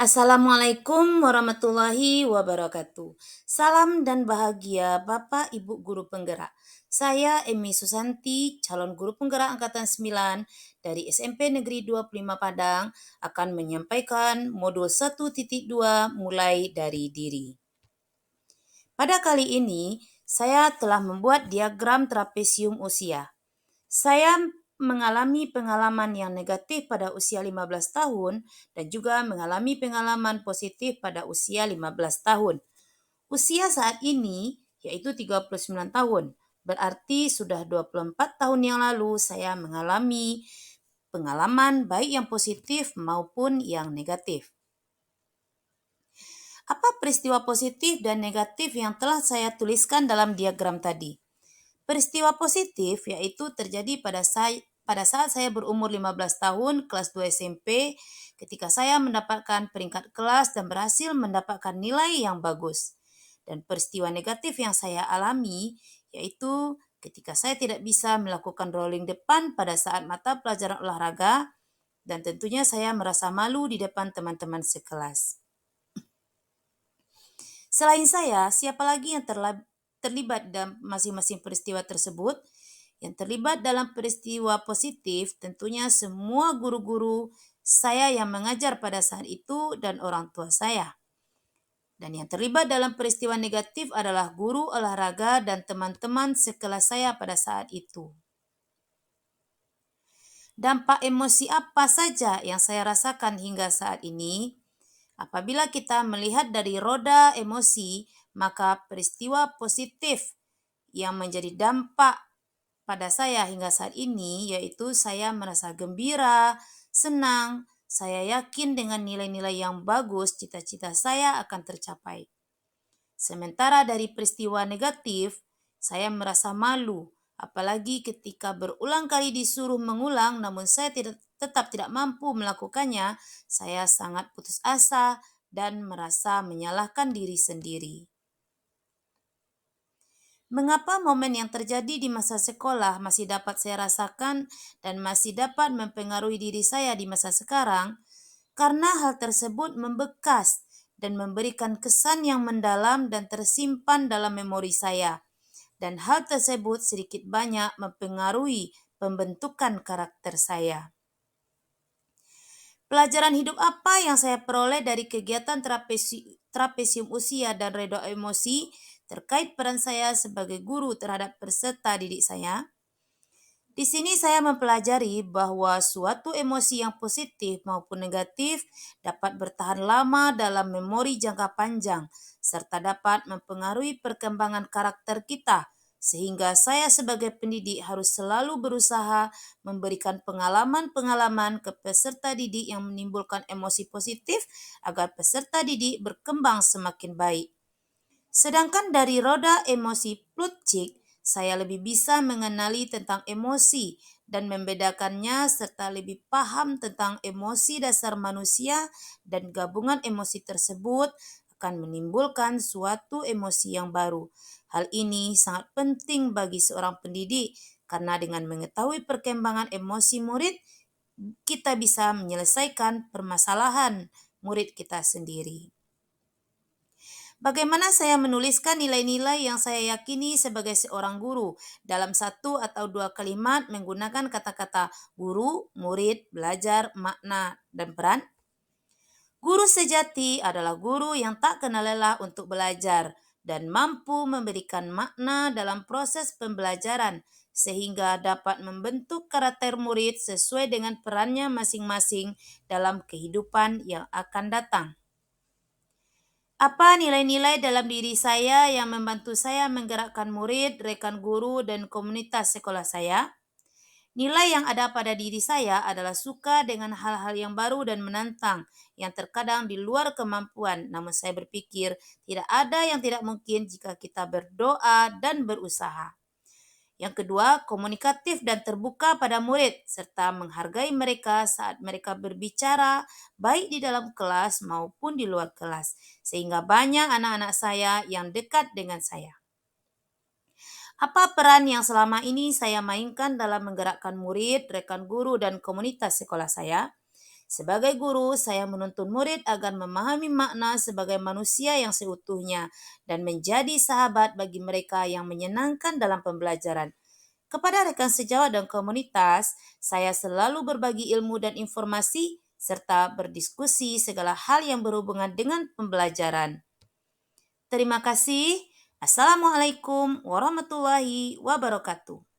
Assalamualaikum warahmatullahi wabarakatuh. Salam dan bahagia Bapak Ibu Guru Penggerak. Saya Emi Susanti, calon guru penggerak angkatan 9 dari SMP Negeri 25 Padang, akan menyampaikan modul 1.2 mulai dari diri. Pada kali ini, saya telah membuat diagram trapesium usia. Saya mengalami pengalaman yang negatif pada usia 15 tahun dan juga mengalami pengalaman positif pada usia 15 tahun. Usia saat ini yaitu 39 tahun. Berarti sudah 24 tahun yang lalu saya mengalami pengalaman baik yang positif maupun yang negatif. Apa peristiwa positif dan negatif yang telah saya tuliskan dalam diagram tadi? Peristiwa positif yaitu terjadi pada saat saya berumur 15 tahun, kelas 2 SMP, ketika saya mendapatkan peringkat kelas dan berhasil mendapatkan nilai yang bagus. Dan peristiwa negatif yang saya alami yaitu ketika saya tidak bisa melakukan rolling depan pada saat mata pelajaran olahraga, dan tentunya saya merasa malu di depan teman-teman sekelas. Selain saya, siapa lagi yang terlibat dalam masing-masing peristiwa tersebut? Yang terlibat dalam peristiwa positif tentunya semua guru-guru saya yang mengajar pada saat itu dan orang tua saya. Dan yang terlibat dalam peristiwa negatif adalah guru olahraga dan teman-teman sekelas saya pada saat itu. Dampak emosi apa saja yang saya rasakan hingga saat ini? Apabila kita melihat dari roda emosi, maka peristiwa positif yang menjadi dampak pada saya hingga saat ini yaitu saya merasa gembira, senang, saya yakin dengan nilai-nilai yang bagus, cita-cita saya akan tercapai. Sementara dari peristiwa negatif, saya merasa malu, apalagi ketika berulang kali disuruh mengulang namun saya tetap tidak mampu melakukannya, saya sangat putus asa dan merasa menyalahkan diri sendiri. Mengapa momen yang terjadi di masa sekolah masih dapat saya rasakan dan masih dapat mempengaruhi diri saya di masa sekarang? Karena hal tersebut membekas dan memberikan kesan yang mendalam dan tersimpan dalam memori saya. Dan hal tersebut sedikit banyak mempengaruhi pembentukan karakter saya. Pelajaran hidup apa yang saya peroleh dari kegiatan trapesium usia dan redo emosi terkait peran saya sebagai guru terhadap peserta didik saya? Di sini saya mempelajari bahwa suatu emosi yang positif maupun negatif dapat bertahan lama dalam memori jangka panjang, serta dapat mempengaruhi perkembangan karakter kita, sehingga saya sebagai pendidik harus selalu berusaha memberikan pengalaman-pengalaman ke peserta didik yang menimbulkan emosi positif agar peserta didik berkembang semakin baik. Sedangkan dari roda emosi Plutchik, saya lebih bisa mengenali tentang emosi dan membedakannya serta lebih paham tentang emosi dasar manusia, dan gabungan emosi tersebut akan menimbulkan suatu emosi yang baru. Hal ini sangat penting bagi seorang pendidik karena dengan mengetahui perkembangan emosi murid, kita bisa menyelesaikan permasalahan murid kita sendiri. Bagaimana saya menuliskan nilai-nilai yang saya yakini sebagai seorang guru dalam satu atau dua kalimat menggunakan kata-kata guru, murid, belajar, makna, dan peran? Guru sejati adalah guru yang tak kenal lelah untuk belajar dan mampu memberikan makna dalam proses pembelajaran sehingga dapat membentuk karakter murid sesuai dengan perannya masing-masing dalam kehidupan yang akan datang. Apa nilai-nilai dalam diri saya yang membantu saya menggerakkan murid, rekan guru, dan komunitas sekolah saya? Nilai yang ada pada diri saya adalah suka dengan hal-hal yang baru dan menantang, yang terkadang di luar kemampuan. Namun saya berpikir tidak ada yang tidak mungkin jika kita berdoa dan berusaha. Yang kedua, komunikatif dan terbuka pada murid, serta menghargai mereka saat mereka berbicara, baik di dalam kelas maupun di luar kelas, sehingga banyak anak-anak saya yang dekat dengan saya. Apa peran yang selama ini saya mainkan dalam menggerakkan murid, rekan guru, dan komunitas sekolah saya? Sebagai guru, saya menuntun murid agar memahami makna sebagai manusia yang seutuhnya dan menjadi sahabat bagi mereka yang menyenangkan dalam pembelajaran. Kepada rekan sejawat dan komunitas, saya selalu berbagi ilmu dan informasi serta berdiskusi segala hal yang berhubungan dengan pembelajaran. Terima kasih. Assalamualaikum warahmatullahi wabarakatuh.